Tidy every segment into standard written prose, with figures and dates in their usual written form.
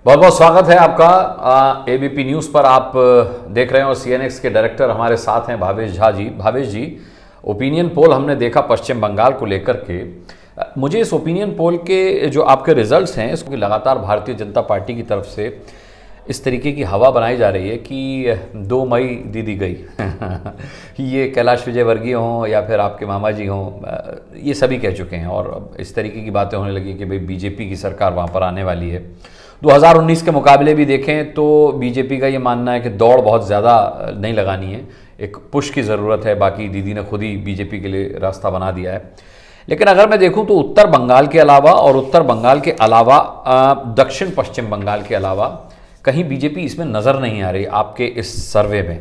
बहुत बहुत स्वागत है आपका एबीपी न्यूज़ पर। आप देख रहे हो सीएनएक्स के डायरेक्टर हमारे साथ हैं भावेश झा जी। भावेश जी, ओपिनियन पोल हमने देखा पश्चिम बंगाल को लेकर के। मुझे इस ओपिनियन पोल के जो आपके रिजल्ट्स हैं, इसको लगातार भारतीय जनता पार्टी की तरफ से इस तरीके की हवा बनाई जा रही है कि 2 मई दीदी गई ये कैलाश विजयवर्गीय हों या फिर आपके मामा जी हों, ये सभी कह चुके हैं और इस तरीके की बातें होने लगी कि भाई बीजेपी की सरकार वहाँ पर आने वाली है। 2019 के मुकाबले भी देखें तो बीजेपी का ये मानना है कि दौड़ बहुत ज़्यादा नहीं लगानी है, एक पुश की ज़रूरत है। बाकी दीदी ने खुद ही बीजेपी के लिए रास्ता बना दिया है। लेकिन अगर मैं देखूं तो उत्तर बंगाल के अलावा और उत्तर बंगाल के अलावा दक्षिण पश्चिम बंगाल के अलावा कहीं बीजेपी इसमें नज़र नहीं आ रही आपके इस सर्वे में।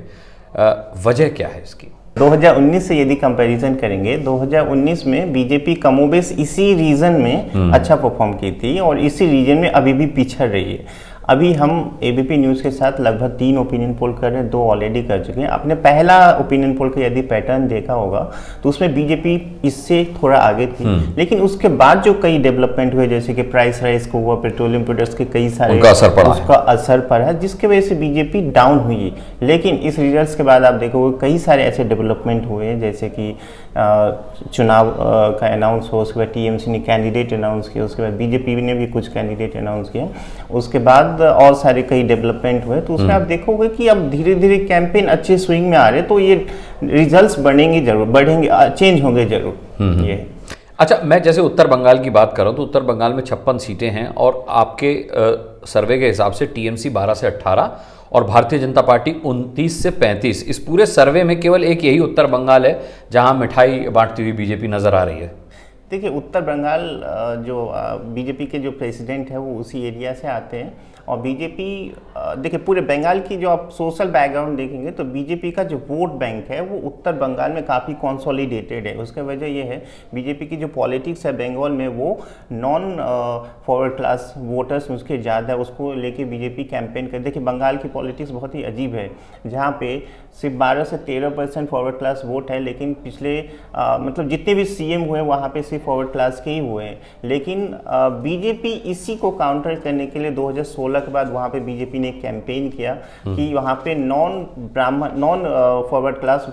वजह क्या है इसकी? 2019 से यदि कंपैरिजन करेंगे, 2019 में बीजेपी कमोबेश इसी रीजन में अच्छा परफॉर्म की थी और इसी रीजन में अभी भी पिछड़ रही है। अभी हम एबीपी न्यूज़ के साथ लगभग 3 ओपिनियन पोल कर रहे हैं, 2 ऑलरेडी कर चुके हैं। आपने पहला ओपिनियन पोल का यदि पैटर्न देखा होगा तो उसमें बीजेपी इससे थोड़ा आगे थी, लेकिन उसके बाद जो कई डेवलपमेंट हुए, जैसे कि प्राइस राइज को हुआ, पेट्रोलियम प्रोडक्ट्स के कई सारे उसका असर पड़ा है, जिसकी वजह से बीजेपी डाउन हुई। लेकिन इस रिजल्ट के बाद आप देखोगे कई सारे ऐसे डेवलपमेंट हुए, जैसे कि चुनाव का अनाउंस हो, उसके बाद टीएमसी ने कैंडिडेट अनाउंस किया, उसके बाद बीजेपी ने भी कुछ कैंडिडेट अनाउंस किया, उसके बाद और सारे कई डेवलपमेंट हुए। तो उसमें आप देखोगे कि अब धीरे धीरे कैंपेन अच्छे स्विंग में आ रहे, तो ये रिजल्ट्स बढ़ेंगे जरूर, बढ़ेंगे, चेंज होंगे जरूर। ये अच्छा, मैं जैसे उत्तर बंगाल की बात करूं तो उत्तर बंगाल में 56 सीटें हैं और आपके सर्वे के हिसाब से टीएमसी 12 से 18 और भारतीय जनता पार्टी 29 से 35। इस पूरे सर्वे में केवल एक यही उत्तर बंगाल है जहां मिठाई बांटती हुई बीजेपी नजर आ रही है। देखिए, उत्तर बंगाल जो बीजेपी के जो प्रेसिडेंट है वो उसी एरिया से आते हैं और बीजेपी देखिए पूरे बंगाल की जो आप सोशल बैकग्राउंड देखेंगे तो बीजेपी का जो वोट बैंक है वो उत्तर बंगाल में काफ़ी कंसोलिडेटेड है। उसका वजह ये है, बीजेपी की जो पॉलिटिक्स है बंगाल में वो नॉन फॉरवर्ड क्लास वोटर्स उसके ज़्यादा है, उसको लेके बीजेपी कैंपेन कर। देखिए बंगाल की पॉलिटिक्स बहुत ही अजीब है, जहाँ पे सिर्फ 12 से 13% फॉरवर्ड क्लास वोट है, लेकिन पिछले मतलब जितने भी सीएम हुए वहाँ पे सिर्फ फॉरवर्ड क्लास के ही हुए हैं। लेकिन बीजेपी इसी को काउंटर करने के लिए 2016 के बाद वहाँ पे बीजेपी ने एक कैंपेन किया कि वहाँ पे नॉन फॉरवर्ड क्लास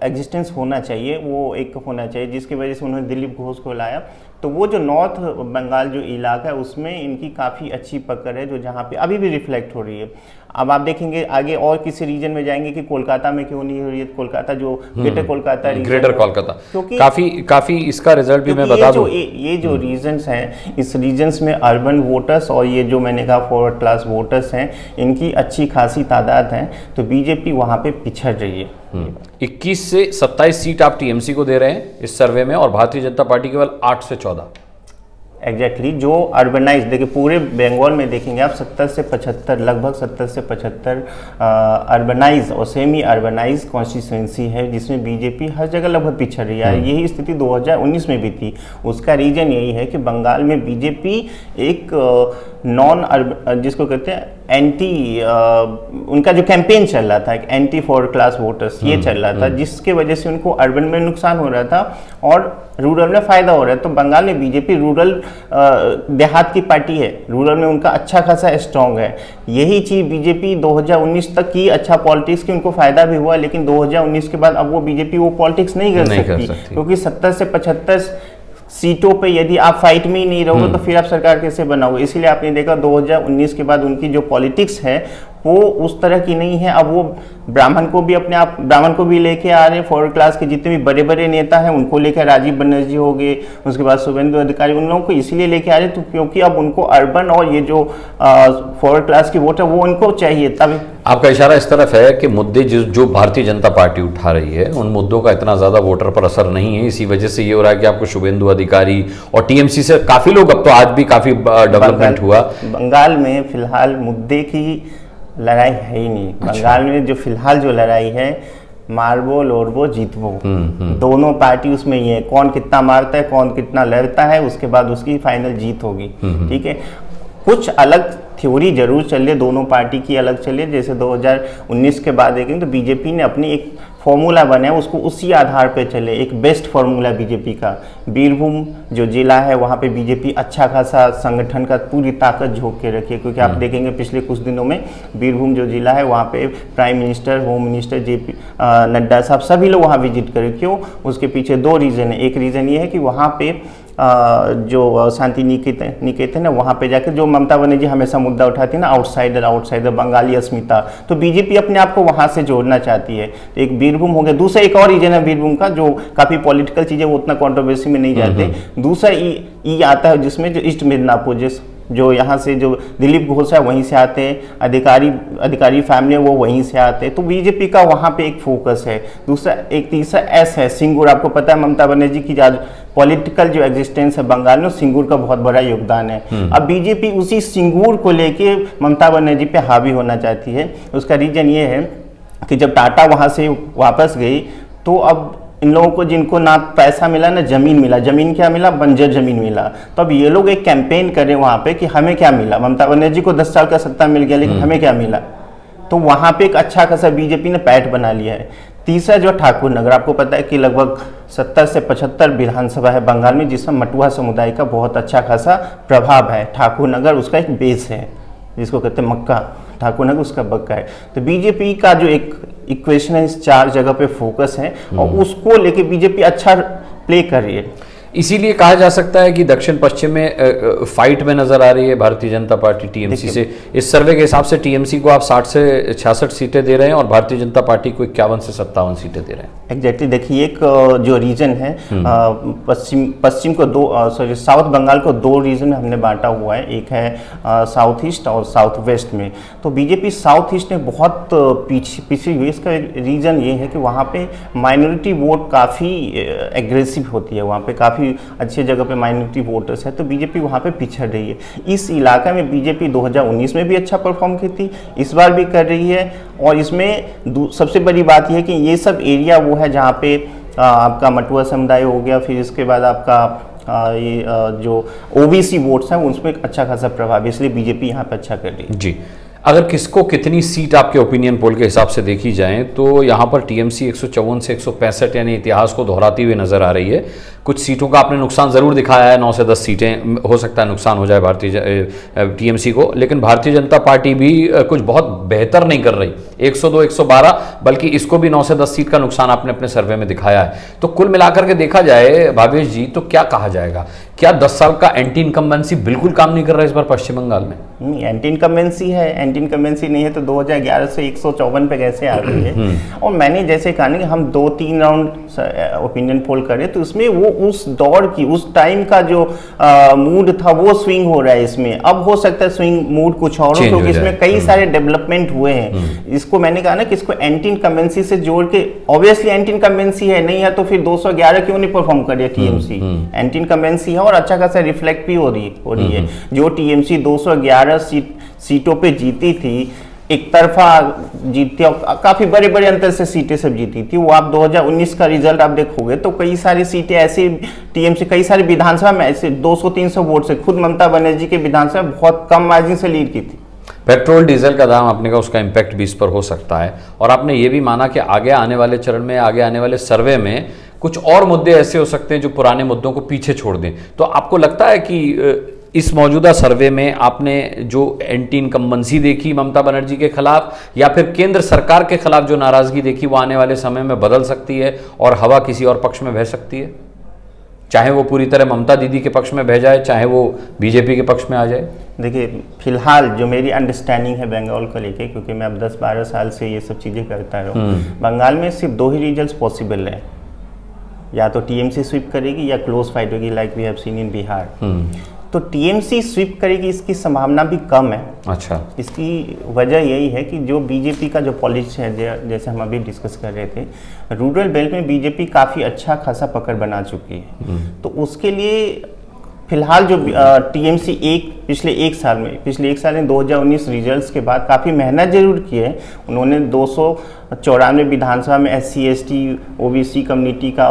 एग्जिस्टेंस होना चाहिए, वो एक होना चाहिए, जिसकी वजह से उन्होंने दिलीप घोष को लाया। तो वो जो नॉर्थ बंगाल जो इलाका है उसमें इनकी काफ़ी अच्छी पकड़ है, जो जहाँ पे अभी भी रिफ्लेक्ट हो रही है। अब आप देखेंगे आगे और किसी रीजन में जाएंगे कि कोलकाता में क्यों नहीं हो रही है, कोलकाता जो ग्रेटर कोलकाता, ग्रेटर कोलकाता, क्योंकि काफ़ी इसका रिजल्ट भी मैं बता दूं, ये जो रीजन्स हैं, इस रीजन्स में अर्बन वोटर्स और ये जो मैंने कहा फॉरवर्ड क्लास वोटर्स हैं, इनकी अच्छी खासी तादाद है, तो बीजेपी वहाँ पे पिछड़ रही है। 21 से 27 सीट आप टीएमसी को दे रहे हैं इस सर्वे में और भारतीय जनता पार्टी केवल 8 से 14। एग्जैक्टली जो अर्बनाइज, देखिए पूरे बंगाल में देखेंगे आप 70 से 75, लगभग 70 से 75 अर्बनाइज और सेमी अर्बनाइज कॉन्स्टिट्यूंसी है, जिसमें बीजेपी हर जगह लगभग पिछड़ रही है। यही स्थिति 2019 में भी थी। उसका रीजन यही है कि बंगाल में बीजेपी एक नॉन अर्बन, जिसको कहते हैं एंटी, उनका जो कैंपेन चल रहा था, एक एंटी फॉरवर्ड क्लास वोटर्स ये चल रहा था, जिसके वजह से उनको अर्बन में नुकसान हो रहा था और रूरल में फ़ायदा हो रहा है। तो बंगाल में बीजेपी रूरल देहात की पार्टी है, रूरल में उनका अच्छा खासा स्ट्रॉन्ग है। यही चीज़ बीजेपी 2019 तक की अच्छा पॉलिटिक्स की, उनको फ़ायदा भी हुआ, लेकिन 2019 के बाद अब वो बीजेपी वो पॉलिटिक्स नहीं कर सकती, क्योंकि 70 से 75 सीटों पे यदि आप फाइट में ही नहीं रहोगे तो फिर आप सरकार कैसे बनाओगे। इसलिए आपने देखा 2019 के बाद उनकी जो पॉलिटिक्स है वो उस तरह की नहीं है। अब वो ब्राह्मण को भी लेके आ रहे हैं, फॉरवर्ड क्लास के जितने भी बड़े बड़े नेता हैं उनको लेकर, राजीव बनर्जी हो गए, उसके बाद शुभेंदु अधिकारी, उन लोगों को इसलिए लेके आ रहे हैं तो क्योंकि अब उनको अर्बन और ये जो फॉरवर्ड क्लास की वोट है वो उनको चाहिए। तभी आपका इशारा इस तरफ है कि मुद्दे जो भारतीय जनता पार्टी उठा रही है उन मुद्दों का इतना ज़्यादा वोटर पर असर नहीं है, इसी वजह से ये हो रहा है कि आपको शुभेंदु अधिकारी और टीएमसी से काफ़ी लोग, अब तो आज भी काफ़ी डेवलपमेंट हुआ। बंगाल में फिलहाल मुद्दे की लड़ाई है ही नहीं। बंगाल में जो फिलहाल जो लड़ाई है, मारबो लोरबो जीतबो, दोनों पार्टी उसमें ही है। कौन कितना मारता है, कौन कितना लड़ता है, उसके बाद उसकी फाइनल जीत होगी। ठीक है, कुछ अलग थ्योरी जरूर चले, दोनों पार्टी की अलग चले। जैसे 2019 के बाद देखेंगे तो बीजेपी ने अपनी एक फॉर्मूला बने उसको उसी आधार पे चले। एक बेस्ट फॉर्मूला बीजेपी का, बीरभूम जो जिला है वहाँ पे बीजेपी अच्छा खासा संगठन का पूरी ताकत झोंक के रखी है, क्योंकि आप देखेंगे पिछले कुछ दिनों में बीरभूम जो जिला है वहाँ पे prime minister, home minister JP Nadda साहब सभी लोग वहाँ विजिट करें। क्यों? उसके पीछे दो रीज़न है। एक रीज़न ये है कि वहाँ पे जो शांति निकेतन है वहाँ पे जाकर जो ममता बनर्जी हमेशा मुद्दा उठाती है ना, आउटसाइडर बंगाली अस्मिता, तो बीजेपी अपने आप को वहाँ से जोड़ना चाहती है। तो एक बीरभूम हो गया। दूसरा एक और रीजन है बीरभूम का जो काफ़ी पॉलिटिकल चीज़ें वो उतना कंट्रोवर्सी में नहीं जाते। दूसरा ई आता है जिसमें जो ईस्ट मिदनापुर जो यहाँ से जो दिलीप घोष है वहीं से आते हैं, अधिकारी फैमिली है वो वहीं से आते हैं, तो बीजेपी का वहाँ पे एक फोकस है। दूसरा एक तीसरा एस है सिंगूर। आपको पता है ममता बनर्जी की पॉलिटिकल जो एग्जिस्टेंस है बंगाल में सिंगूर का बहुत बड़ा योगदान है। अब बीजेपी उसी सिंगूर को लेके ममता बनर्जी पे हावी होना चाहती है। उसका रीजन ये है कि जब टाटा वहाँ से वापस गई तो अब इन लोगों को जिनको ना पैसा मिला ना जमीन मिला, जमीन क्या मिला? बंजर जमीन मिला। तो अब ये लोग एक कैंपेन कर रहे हैं वहाँ पे कि हमें क्या मिला, ममता बनर्जी को 10 साल का सत्ता मिल गया लेकिन हमें क्या मिला। तो वहाँ पे एक अच्छा खासा बीजेपी ने पैठ बना लिया है। तीसरा जो ठाकुर नगर, आपको पता है कि लगभग 70 से 75 विधानसभा है बंगाल में जिसमें मटुआ समुदाय का बहुत अच्छा खासा प्रभाव है। ठाकुर नगर उसका एक बेस है जिसको कहते हैं मक्का, ठाकुर नगर उसका बक्का है। तो बीजेपी का जो एक इक्वेशन है इस 4 जगह पे फोकस है और उसको लेके बीजेपी अच्छा प्ले कर रही है। इसीलिए कहा जा सकता है कि दक्षिण पश्चिम में फाइट में नजर आ रही है भारतीय जनता पार्टी टीएमसी से। इस सर्वे के हिसाब से टीएमसी को आप 60 से 66 सीटें दे रहे हैं और भारतीय जनता पार्टी को 51 से 57 सीटें दे रहे हैं। एग्जैक्टली देखिए, एक जो रीजन है पश्चिम को साउथ बंगाल को 2 रीजन में हमने बांटा हुआ है। एक है साउथ ईस्ट और साउथ वेस्ट में। तो बीजेपी साउथ ईस्ट में बहुत पिछड़ी हुई। इसका रीजन ये है कि वहाँ पे माइनॉरिटी वोट काफ़ी एग्रेसिव होती है, वहाँ पे काफ़ी अच्छे जगह पे माइनॉरिटी वोटर्स है, तो बीजेपी वहाँ पे पिछड़ रही है। इस इलाका में बीजेपी 2019 में भी अच्छा परफॉर्म की थी, इस बार भी कर रही है। और इसमें सबसे बड़ी बात यह है कि ये सब एरिया वो है जहाँ पे आपका मटुआ समुदाय हो गया, फिर इसके बाद आपका ये जो ओबीसी वोट्स हैं उसमें अच्छा खासा प्रभाव है, इसलिए बीजेपी यहाँ पे अच्छा कर रही है। जी, अगर किसको कितनी सीट आपके ओपिनियन पोल के हिसाब से देखी जाए तो यहाँ पर टीएमसी 154 से 165 यानी इतिहास को दोहराती हुई नजर आ रही है। कुछ सीटों का आपने नुकसान ज़रूर दिखाया है, 9 से 10 सीटें हो सकता है नुकसान हो जाए भारतीय टीएमसी को, लेकिन भारतीय जनता पार्टी भी कुछ बहुत बेहतर नहीं कर रही, 102 112, बल्कि इसको भी 9 से 10 सीट का नुकसान आपने अपने सर्वे में दिखाया है। तो कुल मिलाकर के देखा जाए भावेश जी तो क्या कहा जाएगा, क्या 10 साल का एंटी इनकम्बेंसी बिल्कुल काम नहीं कर रहा है इस बार पश्चिम बंगाल में? नहीं, एंटी इनकम्बेंसी है। एंटी इनकम्बेंसी नहीं है तो 2011 से 154 पे कैसे आ गई है? और मैंने जैसे कहा ना कि हम 2-3 राउंड ओपिनियन पोल करे तो उसमें वो उस दौर की उस टाइम का जो मूड था वो स्विंग हो रहा है इसमें। अब हो सकता है स्विंग मूड कुछ और हो क्योंकि इसमें कई सारे डेवलपमेंट हुए हैं। इसको मैंने कहा ना कि इसको एंटी इनकम्बेंसी से जोड़ के, ऑब्वियसली एंटी इनकम्बेंसी है, नहीं है तो फिर 211 क्यों नहीं परफॉर्म कर रही है टीएमसी? एंटी इनकम्बेंसी है और अच्छा खासा रिफ्लेक्ट भी हो रही है। जो टीएमसी 211 सीटों पे जीती थी, एक तरफा जीतती और काफी बड़े बड़े अंतर से सीटें सब जीती थी, वो आप 2019 का रिजल्ट आप देखोगे तो कई सारी सीटें ऐसी टीएमसी कई सारी विधानसभा में ऐसे 200-300 वोट से खुद ममता बनर्जी के विधानसभा बहुत कम मार्जिन से लीड की थी। पेट्रोल डीजल का दाम आपने कहा उसका इम्पैक्ट भी इस पर हो सकता है, और आपने ये भी माना कि आगे आने वाले चरण में, आगे आने वाले सर्वे में कुछ और मुद्दे ऐसे हो सकते हैं जो पुराने मुद्दों को पीछे छोड़ दें। तो आपको लगता है कि इस मौजूदा सर्वे में आपने जो एंटी इनकम्बेंसी देखी ममता बनर्जी के खिलाफ या फिर केंद्र सरकार के खिलाफ जो नाराजगी देखी वो आने वाले समय में बदल सकती है और हवा किसी और पक्ष में बह सकती है, चाहे वो पूरी तरह ममता दीदी के पक्ष में बह जाए, चाहे वो बीजेपी के पक्ष में आ जाए? देखिए, फिलहाल जो मेरी अंडरस्टैंडिंग है बंगाल को लेके, क्योंकि मैं अब 10-12 साल से ये सब चीज़ें करता रहा हूँ, बंगाल में सिर्फ 2 ही रिजल्ट्स पॉसिबल है, या तो टीएमसी स्वीप करेगी या क्लोज फाइट होगी like we have seen in Bihar. तो टीएमसी स्वीप करेगी इसकी संभावना भी कम है। अच्छा, इसकी वजह यही है कि जो बीजेपी का जो पॉलिसी है, जैसे हम अभी डिस्कस कर रहे थे, रूरल बेल्ट में बीजेपी काफ़ी अच्छा खासा पकड़ बना चुकी है। तो उसके लिए फिलहाल जो टीएमसी पिछले एक साल में 2019 रिजल्ट्स के बाद काफ़ी मेहनत जरूर की है। उन्होंने 294 विधानसभा में SC ST OBC कम्युनिटी का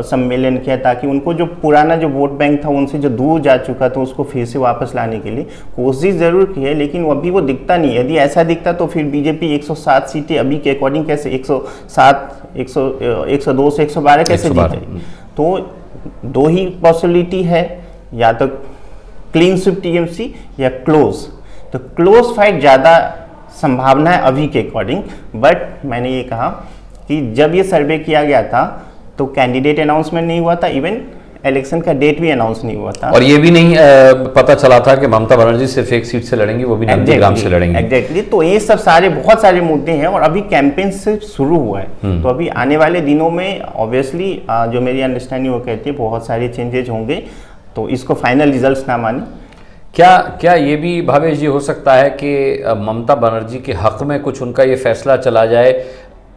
सम्मेलन किया, ताकि उनको जो पुराना जो वोट बैंक था उनसे जो दूर जा चुका था उसको फिर से वापस लाने के लिए कोशिश ज़रूर की है, लेकिन अभी वो दिखता नहीं है। यदि ऐसा दिखता तो फिर बीजेपी 107 सीटें अभी के अकॉर्डिंग कैसे 102 से 112 कैसे जीतेगी। तो दो ही पॉसिबिलिटी है, या तो क्लीन स्वीप टीएमसी या क्लोज। तो क्लोज फाइट ज़्यादा संभावना है अभी के अकॉर्डिंग। बट मैंने ये कहा कि जब ये सर्वे किया गया था तो कैंडिडेट अनाउंसमेंट नहीं हुआ था, इवन इलेक्शन का डेट भी अनाउंस नहीं हुआ था, और ये भी नहीं पता चला था कि ममता बनर्जी सिर्फ एक सीट से लड़ेंगी, वो भी नंदीग्राम से लड़ेंगी। एग्जैक्टली। तो ये सब बहुत सारे मुद्दे हैं और अभी कैंपेन सिर्फ शुरू हुआ है। तो अभी आने वाले दिनों में ऑब्वियसली जो मेरी अंडरस्टैंडिंग वो कहती है बहुत सारे चेंजेज होंगे, तो इसको फाइनल रिजल्ट्स ना माने। क्या ये भी भावेश जी हो सकता है कि ममता बनर्जी के हक में कुछ उनका ये फैसला चला जाए,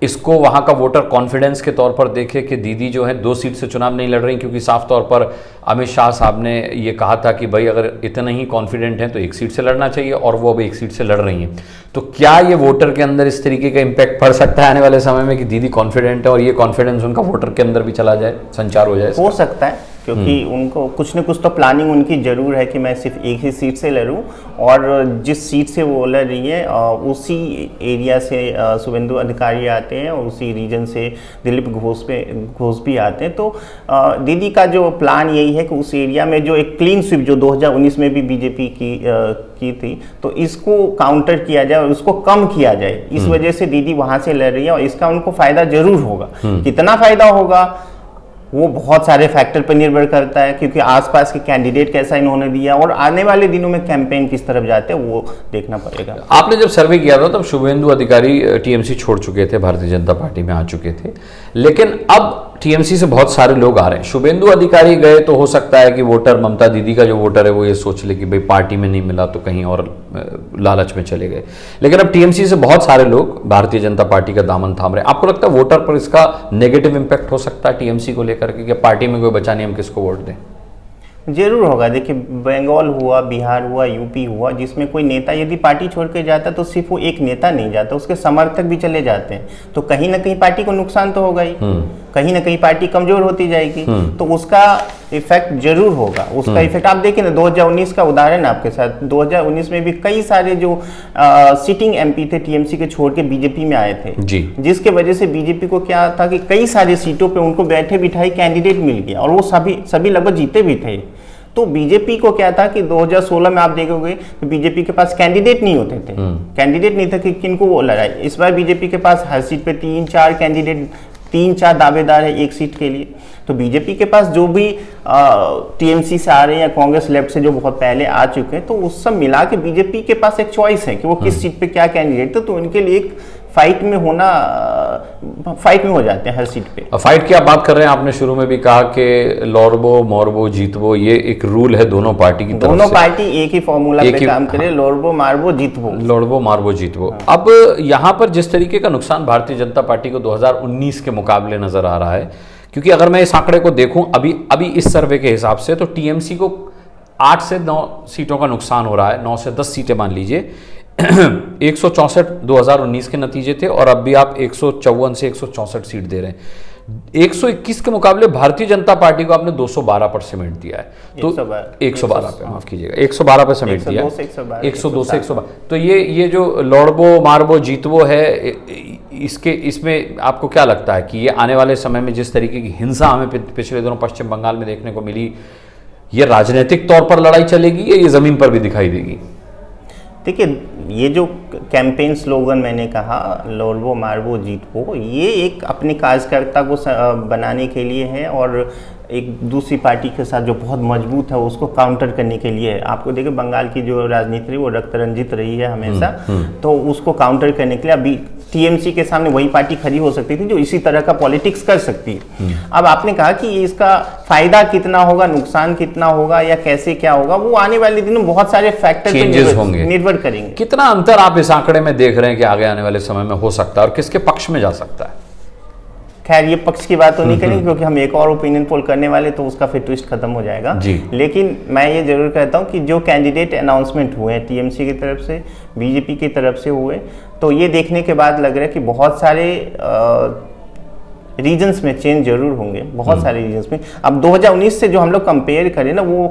इसको वहाँ का वोटर कॉन्फिडेंस के तौर पर देखे कि दीदी जो है 2 सीट से चुनाव नहीं लड़ रही, क्योंकि साफ तौर पर अमित शाह साहब ने ये कहा था कि भाई अगर इतने ही कॉन्फिडेंट हैं तो 1 सीट से लड़ना चाहिए, और वो अब 1 सीट से लड़ रही हैं। तो क्या ये वोटर के अंदर इस तरीके का इम्पैक्ट पड़ सकता है आने वाले समय में कि दीदी कॉन्फिडेंट है और ये कॉन्फिडेंस उनका वोटर के अंदर भी चला जाए, संचार हो जाए? हो सकता है, क्योंकि उनको कुछ न कुछ तो प्लानिंग उनकी जरूर है कि मैं सिर्फ एक ही सीट से लड़ूं, और जिस सीट से वो लड़ रही है उसी एरिया से शुभेंदु अधिकारी आते हैं और उसी रीजन से दिलीप घोष भी आते हैं। तो दीदी का जो प्लान यही है कि उस एरिया में जो एक क्लीन स्वीप जो 2019 में भी बीजेपी की थी, तो इसको काउंटर किया जाए और उसको कम किया जाए। इस वजह से दीदी वहां से लड़ रही है और इसका उनको फायदा जरूर होगा। कितना फायदा होगा वो बहुत सारे फैक्टर पर निर्भर करता है, क्योंकि आसपास के कैंडिडेट कैसा इन्होंने दिया और आने वाले दिनों में कैंपेन किस तरफ जाते हैं वो देखना पड़ेगा। आपने जब सर्वे किया था तब शुभेंदु अधिकारी टीएमसी छोड़ चुके थे, भारतीय जनता पार्टी में आ चुके थे, लेकिन अब टीएमसी से बहुत सारे लोग आ रहे हैं। शुभेंदु अधिकारी गए तो हो सकता है कि वोटर, ममता दीदी का जो वोटर है वो ये सोच ले कि भाई पार्टी में नहीं मिला तो कहीं और लालच में चले गए, लेकिन अब टीएमसी से बहुत सारे लोग भारतीय जनता पार्टी का दामन थाम रहे हैं। आपको लगता है वोटर पर इसका नेगेटिव इंपैक्ट हो सकता है टीएमसी को लेकर के, पार्टी में कोई बचा नहीं हम किसको वोट दें? जरूर होगा। देखिए, बंगाल हुआ, बिहार हुआ, यूपी हुआ, जिसमें कोई नेता यदि पार्टी छोड़ के जाता तो सिर्फ वो एक नेता नहीं जाता, उसके समर्थक भी चले जाते हैं, तो कहीं ना कहीं पार्टी को नुकसान तो होगा ही, कहीं ना कहीं पार्टी कमजोर होती जाएगी, तो उसका इफेक्ट जरूर होगा। उसका इफेक्ट आप देखिए ना, 2019 का उदाहरण आपके साथ, 2019 में भी कई सारे जो सिटिंग एमपी थे टीएमसी के छोड़ के बीजेपी में आए थे जी, जिसके वजह से बीजेपी को क्या था कि कई सारी सीटों पे उनको बैठे बिठाई कैंडिडेट मिल गया और वो सभी लगभग जीते भी थे। तो बीजेपी को क्या था कि 2016 में आप देखोगे तो बीजेपी के पास कैंडिडेट नहीं होते थे, कैंडिडेट नहीं था कि किनको वो लड़ाई। इस बार बीजेपी के पास हर सीट पे 3-4 कैंडिडेट, 3-4 दावेदार है एक सीट के लिए। तो बीजेपी के पास जो भी टीएमसी से आ रहे हैं या कांग्रेस लेफ्ट से जो बहुत पहले आ चुके हैं, तो उस सब मिला के बीजेपी के पास एक चॉइस है कि वो किस सीट पे क्या कैंडिडेट है, तो उनके लिए एक फाइट में हो जाते हैं हर सीट पे। फाइट की आप बात कर रहे हैं, आपने शुरू में भी कहा कि लड़बो मारबो जीतबो, ये एक रूल है दोनों पार्टी की तरफ से। दोनों पार्टी एक ही फॉर्मूला पे काम करे, लड़बो मारबो जीतबो, लड़बो मारबो जीतबो। अब यहाँ पर जिस तरीके का नुकसान भारतीय जनता पार्टी को 2019 के मुकाबले नजर आ रहा है, क्योंकि अगर मैं इस आंकड़े को देखूं अभी इस सर्वे के हिसाब से, तो टीएमसी को 8 से 9 सीटों का नुकसान हो रहा है, 9 से 10 सीटें मान लीजिए। 164 2019 के नतीजे थे और अब भी आप 154 से 164 सीट दे रहे हैं। 121 के मुकाबले भारतीय जनता पार्टी को आपने 212 पर समेट दिया है, तो 112 पे, माफ कीजिएगा, 112 पे समेट दिया, 102 से 112। तो ये जो लड़बो मारबो जीतबो है, इसमें आपको क्या लगता है कि ये आने वाले समय में जिस तरीके की हिंसा हमें पिछले दिनों पश्चिम बंगाल में देखने को मिली, ये राजनीतिक तौर पर लड़ाई चलेगी या ये जमीन पर भी दिखाई देगी? देखिए, ये जो कैंपेन स्लोगन मैंने कहा लड़बो मारबो जीतबो, ये एक अपनी कार्यकर्ता को बनाने के लिए है और एक दूसरी पार्टी के साथ जो बहुत मजबूत है उसको काउंटर करने के लिए है। आपको देखिए, बंगाल की जो राजनीति वो रक्त रंजित रही है हमेशा, तो उसको काउंटर करने के लिए अभी टीएमसी के सामने वही पार्टी खड़ी हो सकती थी जो इसी तरह का पॉलिटिक्स कर सकती है। अब आपने कहा कि इसका फायदा कितना होगा, नुकसान कितना होगा या कैसे क्या होगा, वो आने वाले दिनों बहुत सारे फैक्टर निर्भर करेंगे। कितना अंतर आप इस आंकड़े में देख रहे हैं कि आगे आने वाले समय में हो सकता है और किसके पक्ष में जा सकता है? खैर ये पक्ष की बात तो नहीं करेंगे क्योंकि हम एक और ओपिनियन पोल करने वाले, तो उसका फिर ट्विस्ट खत्म हो जाएगा जी। लेकिन मैं ये जरूर कहता हूँ कि जो कैंडिडेट अनाउंसमेंट हुए हैं टीएमसी की तरफ से, बीजेपी की तरफ से हुए, तो ये देखने के बाद लग रहा है कि बहुत सारे रीजन्स में चेंज जरूर होंगे, बहुत सारे रीजन्स में। अब 2019 से जो हम लोग कंपेयर करें ना, वो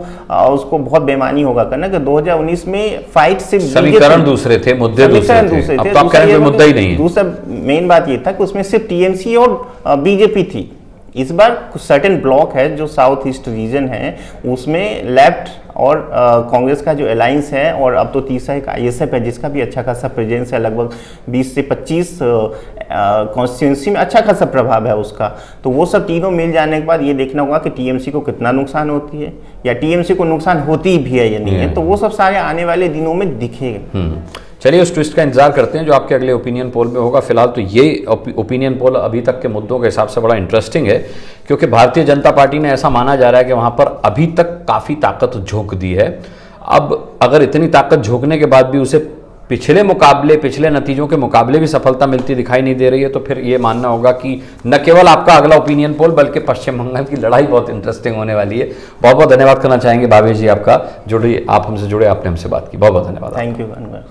उसको बहुत बेमानी होगा करना कि 2019 में फाइट सिर्फ समीकरण दूसरे थे, मुद्दे दूसरे थे। अब तो आप कह रहे हैं मुद्दा ही नहीं है। दूसरा मेन बात ये था कि उसमें सिर्फ टीएमसी और बीजेपी थी। इस बार कुछ सर्टेन ब्लॉक है जो साउथ ईस्ट रीजन है, उसमें लेफ्ट और कांग्रेस का जो अलायंस है, और अब तो तीसरा एक आईएसएफ है जिसका भी अच्छा खासा प्रेजेंस है, लगभग 20 से 25 कॉन्स्टिट्यूंसी में अच्छा खासा प्रभाव है उसका। तो वो सब तीनों मिल जाने के बाद ये देखना होगा कि टीएमसी को कितना नुकसान होती है या टीएमसी को नुकसान होती भी है या नहीं है, तो वो सब सारे आने वाले दिनों में दिखेगा। चलिए उस ट्विस्ट का इंतजार करते हैं जो आपके अगले ओपिनियन पोल में होगा। फिलहाल तो ये ओपिनियन पोल अभी तक के मुद्दों के हिसाब से बड़ा इंटरेस्टिंग है, क्योंकि भारतीय जनता पार्टी ने ऐसा माना जा रहा है कि वहाँ पर अभी तक काफ़ी ताकत झोंक दी है। अब अगर इतनी ताकत झोंकने के बाद भी उसे पिछले नतीजों के मुकाबले भी सफलता मिलती दिखाई नहीं दे रही है, तो फिर ये मानना होगा कि न केवल आपका अगला ओपिनियन पोल बल्कि पश्चिम बंगाल की लड़ाई बहुत इंटरेस्टिंग होने वाली है। बहुत बहुत धन्यवाद करना चाहेंगे भावेश जी आपका, आप हमसे जुड़े, आपने हमसे बात की, बहुत बहुत धन्यवाद। Thank you Anwar.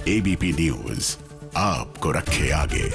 ABP news आपको रखे आगे।